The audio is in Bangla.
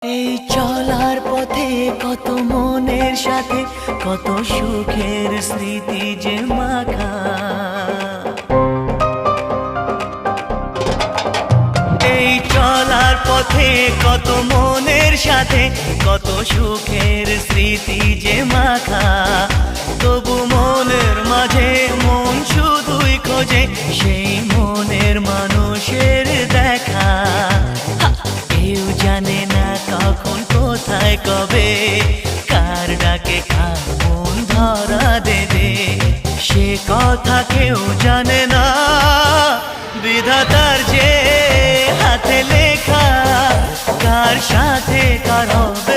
এই চলার পথে কত মনের সাথে কত সুখের স্মৃতি যে মাখা। এই চলার পথে কত মনের সাথে কত সুখের স্মৃতি যে মাখা। তবু মনের মাঝে মন শুধুই খোঁজে সেই মনের মানুষের দেখা। কেউ জানে না কখন কোথায় কবে কার ডাকে কার মন ধরা দেবে, সে কথা কেউ জানে না। বিধাতার যে হাতে লেখা কার সাথে কার হবে